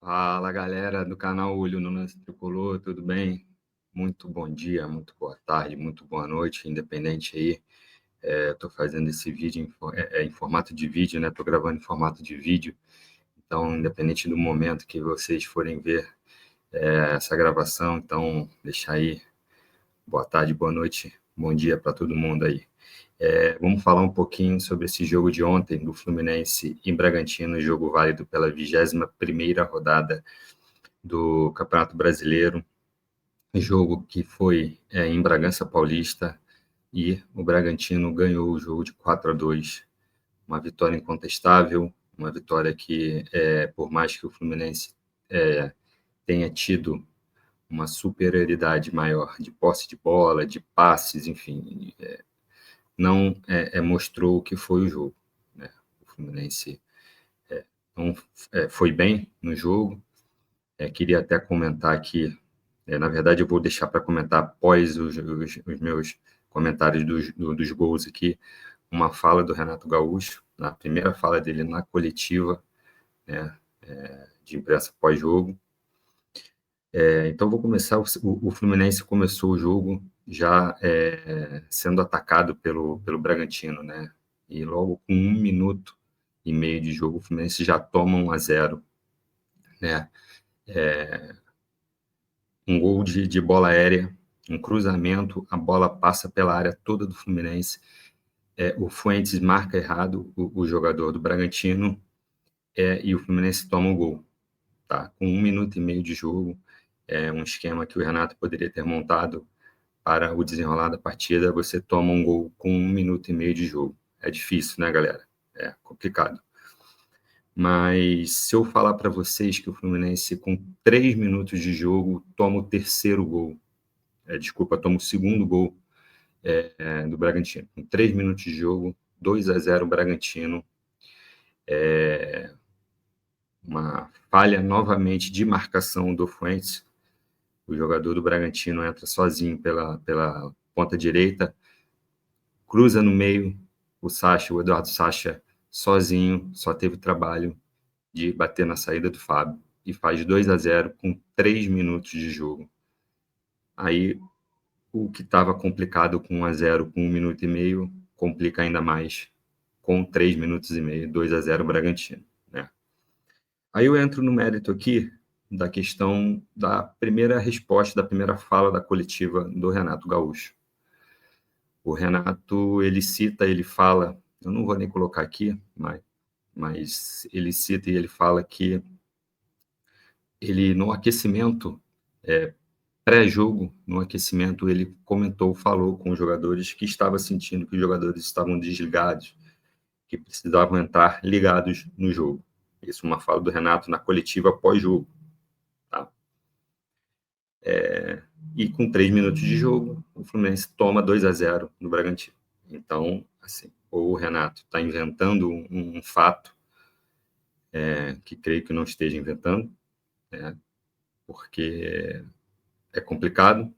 Fala, galera do canal Olho no Lance Tricolor, tudo bem? Muito bom dia, muito boa tarde, muito boa noite, independente aí. Estou fazendo esse vídeo em formato de vídeo, né? Estou gravando em formato de vídeo, então, independente do momento que vocês forem ver essa gravação, então, deixa aí boa tarde, boa noite, bom dia para todo mundo aí. Vamos falar um pouquinho sobre esse jogo de ontem do Fluminense em Bragantino, jogo válido pela 21ª rodada do Campeonato Brasileiro, jogo que foi em Bragança Paulista, e o Bragantino ganhou o jogo de 4-2, uma vitória incontestável, uma vitória que, por mais que o Fluminense tenha tido uma superioridade maior de posse de bola, de passes, enfim, não mostrou o que foi o jogo, né? O Fluminense não foi bem no jogo. Queria até comentar aqui, na verdade eu vou deixar para comentar após os meus comentários dos gols aqui, uma fala do Renato Gaúcho, na primeira fala dele na coletiva, né, de imprensa pós-jogo. Então vou começar, o Fluminense começou o jogo já sendo atacado pelo Bragantino, né, e logo com 1 minuto e meio de jogo o Fluminense já toma 1-0, né, um gol de bola aérea, um cruzamento, a bola passa pela área toda do Fluminense, o Fuentes marca errado o jogador do Bragantino, e o Fluminense toma o gol, tá? Com 1 minuto e meio de jogo, um esquema que o Renato poderia ter montado para o desenrolar da partida, você toma um gol com 1 minuto e meio de jogo. É difícil, né, galera? É complicado. Mas se eu falar para vocês que o Fluminense, com 3 minutos de jogo, toma o terceiro gol, toma o segundo gol do Bragantino. Com 3 minutos de jogo, 2-0 Bragantino. Uma falha novamente de marcação do Fuentes. O jogador do Bragantino entra sozinho pela ponta direita, cruza no meio, o Eduardo Sacha, sozinho, só teve trabalho de bater na saída do Fábio e faz 2-0 com 3 minutos de jogo. Aí, o que estava complicado com 1-0 com 1 minuto e meio, complica ainda mais com 3 minutos e meio, 2-0 Bragantino, né? Aí eu entro no mérito aqui da questão da primeira resposta, da primeira fala da coletiva do Renato Gaúcho. O Renato, ele fala, eu não vou nem colocar aqui, mas ele cita e ele fala que ele, no aquecimento, pré-jogo, no aquecimento, ele falou com os jogadores que estava sentindo que os jogadores estavam desligados, que precisavam entrar ligados no jogo. Isso é uma fala do Renato na coletiva pós-jogo. Tá? E com 3 minutos de jogo, o Fluminense toma 2-0 no Bragantino. Então, assim, ou o Renato está inventando um fato, que creio que não esteja inventando, né, porque é complicado,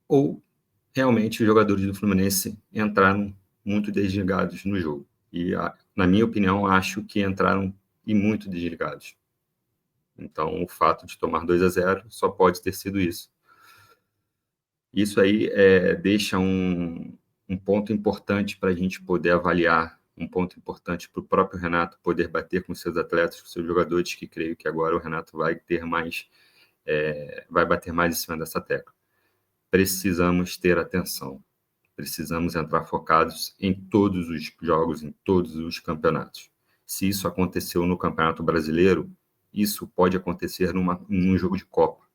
ou realmente os jogadores do Fluminense entraram muito desligados no jogo. E, na minha opinião, acho que entraram e muito desligados. Então, o fato de tomar 2-0 só pode ter sido isso. Isso aí deixa um ponto importante para a gente poder avaliar, um ponto importante para o próprio Renato poder bater com seus atletas, com seus jogadores, que creio que agora o Renato vai bater mais em cima dessa tecla. Precisamos ter atenção, precisamos entrar focados em todos os jogos, em todos os campeonatos. Se isso aconteceu no Campeonato Brasileiro, isso pode acontecer num jogo de Copa.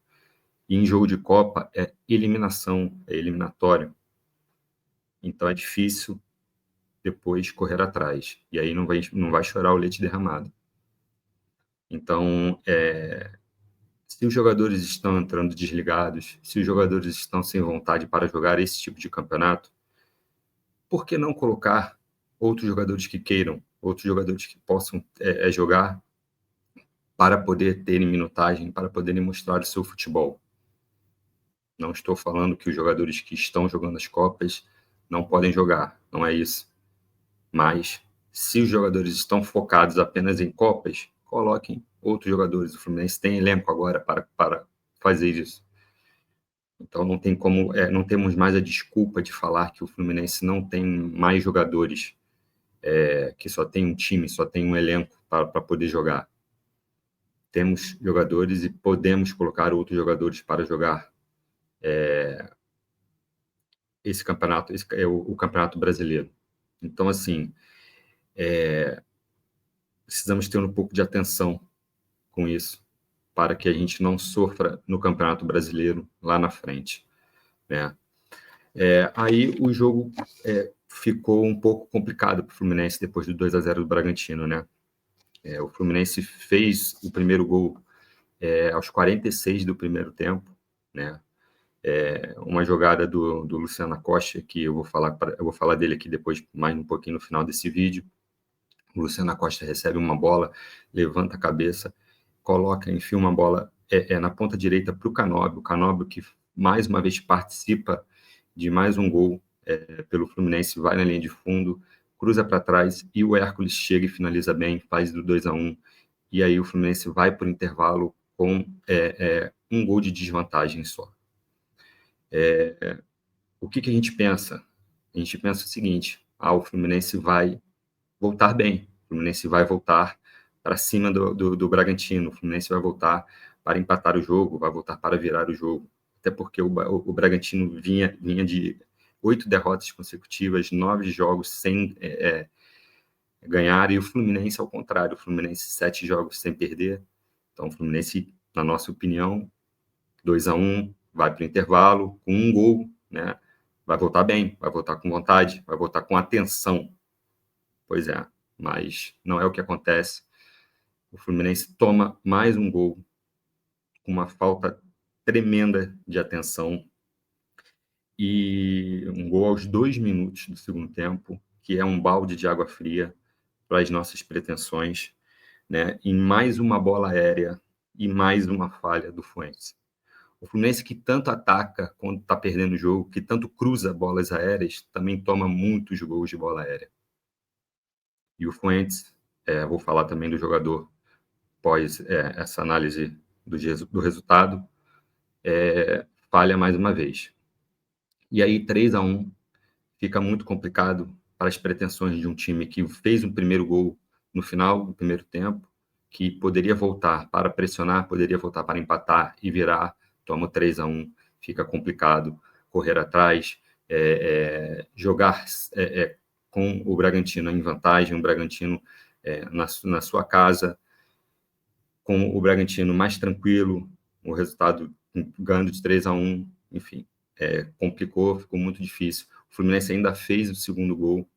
E em jogo de Copa é eliminação, é eliminatório. Então é difícil depois correr atrás. E aí não vai chorar o leite derramado. Então, se os jogadores estão entrando desligados, se os jogadores estão sem vontade para jogar esse tipo de campeonato, por que não colocar outros jogadores que queiram, outros jogadores que possam jogar para poder terem minutagem, para poderem mostrar o seu futebol? Não estou falando que os jogadores que estão jogando as Copas não podem jogar, não é isso. Mas, se os jogadores estão focados apenas em Copas, coloquem outros jogadores. O Fluminense tem elenco agora para fazer isso. Então não tem como, não temos mais a desculpa de falar que o Fluminense não tem mais jogadores, que só tem um time, só tem um elenco para poder jogar. Temos jogadores e podemos colocar outros jogadores para jogar esse campeonato, esse é o Campeonato Brasileiro. Então, assim, precisamos ter um pouco de atenção com isso, para que a gente não sofra no Campeonato Brasileiro lá na frente, né? Aí o jogo ficou um pouco complicado para o Fluminense depois do 2-0 do Bragantino, né? O Fluminense fez o primeiro gol aos 46 do primeiro tempo, né? Uma jogada do Luciano Acosta, que eu vou falar dele aqui depois, mais um pouquinho no final desse vídeo. O Luciano Acosta recebe uma bola, levanta a cabeça, enfia uma bola na ponta direita para o Canóbio, que mais uma vez participa de mais um gol pelo Fluminense, vai na linha de fundo, cruza para trás e o Hércules chega e finaliza bem, faz do 2-1, e aí o Fluminense vai para o intervalo com um gol de desvantagem só. O que a gente pensa? A gente pensa o seguinte: o Fluminense vai voltar bem, o Fluminense vai voltar para cima do Bragantino, o Fluminense vai voltar para empatar o jogo, vai voltar para virar o jogo, até porque o Bragantino vinha de 8 derrotas consecutivas, 9 jogos sem ganhar, e o Fluminense ao contrário, o Fluminense 7 jogos sem perder. Então o Fluminense, na nossa opinião, 2-1, vai para o intervalo com um gol, né? Vai voltar bem, vai voltar com vontade, vai voltar com atenção. Pois é, mas não é o que acontece. O Fluminense toma mais um gol com uma falta tremenda de atenção, e um gol aos 2 minutos do segundo tempo, que é um balde de água fria para as nossas pretensões, né? E mais uma bola aérea e mais uma falha do Fuentes. O Fluminense, que tanto ataca quando está perdendo o jogo, que tanto cruza bolas aéreas, também toma muitos gols de bola aérea. E o Fuentes, vou falar também do jogador após essa análise do resultado, falha mais uma vez. E aí 3-1 fica muito complicado para as pretensões de um time que fez um primeiro gol no final do primeiro tempo, que poderia voltar para pressionar, poderia voltar para empatar e virar, toma 3-1, fica complicado correr atrás, jogar com o Bragantino em vantagem, o Bragantino na sua casa, com o Bragantino mais tranquilo, o resultado ganhando de 3-1, enfim, complicou, ficou muito difícil. O Fluminense ainda fez o segundo gol,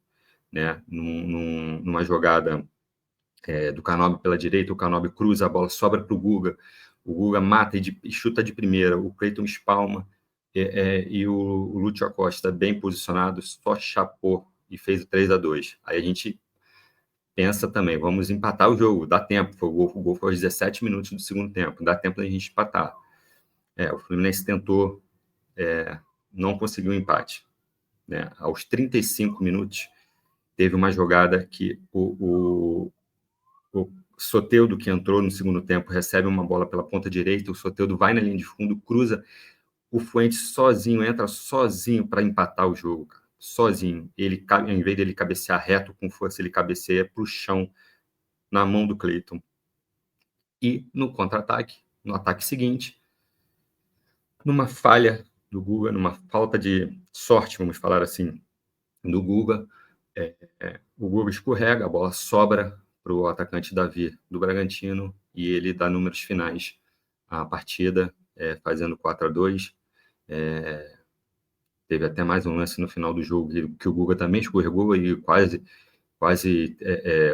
né, numa jogada do Canóbio pela direita, o Canóbio cruza, a bola sobra para o Guga mata e chuta de primeira, o Cleiton espalma, e o Lúcio Acosta, bem posicionado, só chapou e fez o 3-2. Aí a gente pensa também, vamos empatar o jogo, dá tempo, o gol foi aos 17 minutos do segundo tempo, dá tempo da gente empatar. O Fluminense tentou, não conseguiu um empate, né? Aos 35 minutos, teve uma jogada que o Soteldo, que entrou no segundo tempo, recebe uma bola pela ponta direita, o Soteldo vai na linha de fundo, cruza, o Fuentes sozinho, entra sozinho para empatar o jogo, cara. Sozinho. Ele, em vez dele cabecear reto com força, ele cabeceia para o chão, na mão do Cleiton. E no contra-ataque, no ataque seguinte, numa falha do Guga, numa falta de sorte, vamos falar assim, do Guga, o Guga escorrega, a bola sobra para o atacante Davi do Bragantino e ele dá números finais à partida, fazendo 4-2. Teve até mais um lance no final do jogo que o Guga também escorregou e quase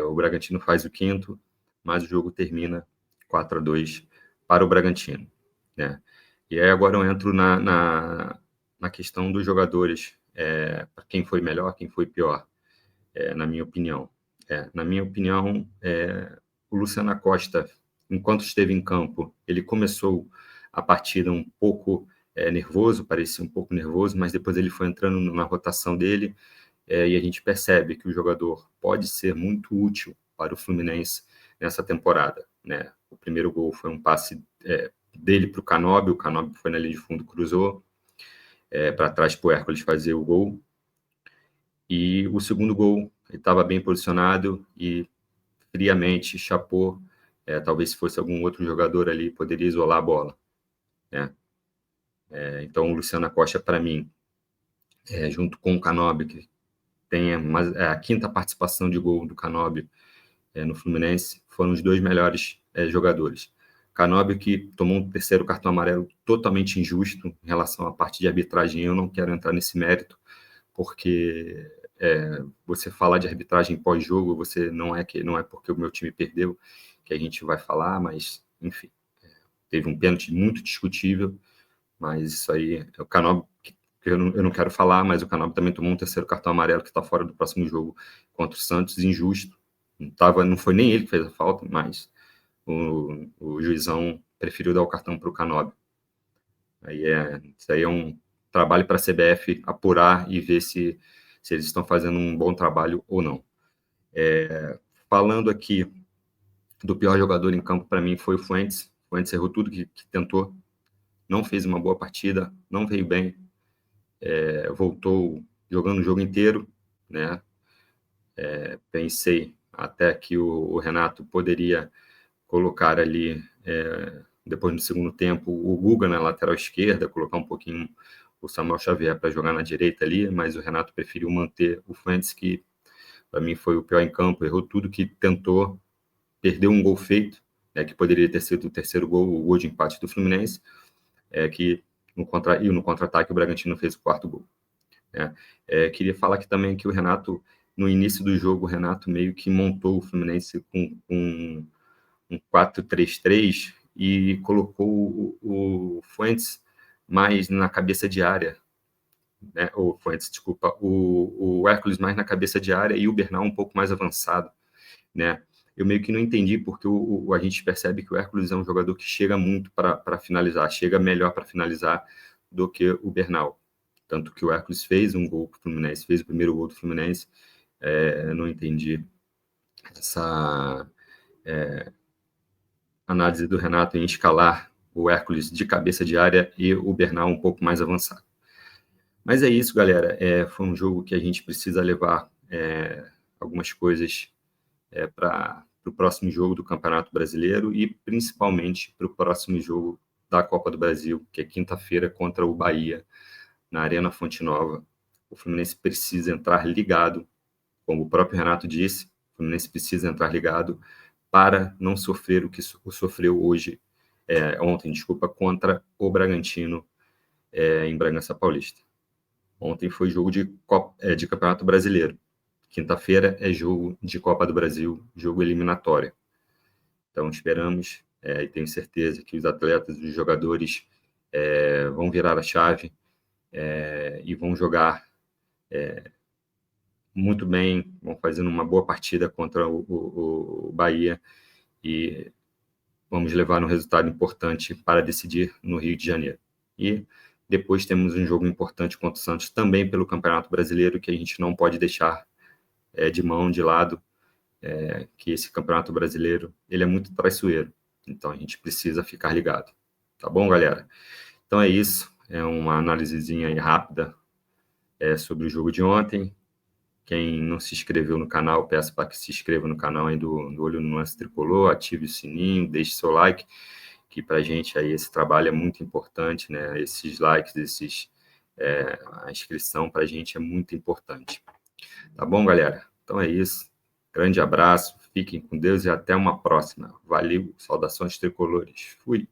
o Bragantino faz o quinto, mas o jogo termina 4-2 para o Bragantino, né? E aí agora eu entro na questão dos jogadores, quem foi melhor, quem foi pior, na minha opinião. Na minha opinião, o Luciano Acosta, enquanto esteve em campo, ele começou a partida um pouco nervoso, parecia um pouco nervoso, mas depois ele foi entrando na rotação dele, e a gente percebe que o jogador pode ser muito útil para o Fluminense nessa temporada. né? O primeiro gol foi um passe dele para o Canóbio foi na linha de fundo, cruzou para trás para o Hércules fazer o gol. E o segundo gol, ele estava bem posicionado e friamente chapou. Talvez se fosse algum outro jogador ali, poderia isolar a bola, né? Então, o Luciano Costa, para mim, junto com o Canóbio, que tem a quinta participação de gol do Canóbio no Fluminense, foram os dois melhores jogadores. Canóbio, que tomou um terceiro cartão amarelo totalmente injusto em relação à parte de arbitragem. Eu não quero entrar nesse mérito, porque você falar de arbitragem pós-jogo, você não é porque o meu time perdeu que a gente vai falar, mas, enfim, teve um pênalti muito discutível, mas isso aí, o Canóbio, que eu não quero falar, mas o Canóbio também tomou um terceiro cartão amarelo que está fora do próximo jogo contra o Santos, injusto. Não foi nem ele que fez a falta, mas o juizão preferiu dar o cartão para o Canóbio. Isso aí é um trabalho para a CBF apurar e ver se eles estão fazendo um bom trabalho ou não. Falando aqui do pior jogador em campo, para mim, foi o Fuentes. O Fuentes errou tudo que tentou, não fez uma boa partida, não veio bem, voltou jogando o jogo inteiro, né? Pensei até que o Renato poderia colocar ali, depois no segundo tempo, o Guga na lateral esquerda, colocar um pouquinho o Samuel Xavier para jogar na direita ali, mas o Renato preferiu manter o Fuentes, que para mim foi o pior em campo, errou tudo que tentou, perdeu um gol feito, que poderia ter sido o terceiro gol, o gol de empate do Fluminense, que no contra-ataque o Bragantino fez o quarto gol. Queria falar aqui também que o Renato, no início do jogo, o Renato meio que montou o Fluminense com um 4-3-3 e colocou o Fuentes mais na cabeça de área, né? O Fuentes, desculpa, o Hércules mais na cabeça de área e o Bernal um pouco mais avançado, né? Eu meio que não entendi, porque a gente percebe que o Hércules é um jogador que chega muito para finalizar, chega melhor para finalizar do que o Bernal. Tanto que o Hércules fez um gol para o Fluminense, fez o primeiro gol do Fluminense. Não entendi essa análise do Renato em escalar o Hércules de cabeça de área e o Bernal um pouco mais avançado. Mas é isso, galera. Foi um jogo que a gente precisa levar algumas coisas para o próximo jogo do Campeonato Brasileiro e principalmente para o próximo jogo da Copa do Brasil, que é quinta-feira contra o Bahia, na Arena Fonte Nova. O Fluminense precisa entrar ligado, como o próprio Renato disse, o Fluminense precisa entrar ligado para não sofrer o que sofreu ontem, contra o Bragantino em Bragança Paulista. Ontem foi jogo de Campeonato Brasileiro. Quinta-feira é jogo de Copa do Brasil, jogo eliminatório. Então esperamos e tenho certeza que os atletas, os jogadores vão virar a chave e vão jogar muito bem, vão fazendo uma boa partida contra o Bahia e vamos levar um resultado importante para decidir no Rio de Janeiro. E depois temos um jogo importante contra o Santos, também pelo Campeonato Brasileiro, que a gente não pode deixar de mão, de lado, que esse Campeonato Brasileiro ele é muito traiçoeiro. Então a gente precisa ficar ligado. Tá bom, galera? Então é isso. É uma análisezinha aí rápida sobre o jogo de ontem. Quem não se inscreveu no canal, peço para que se inscreva no canal aí do Olho no Lance Tricolor, ative o sininho, deixe seu like, que para a gente aí esse trabalho é muito importante, né? Esses likes, a inscrição para a gente é muito importante. Tá bom, galera? Então é isso. Grande abraço, fiquem com Deus e até uma próxima. Valeu, saudações tricolores. Fui.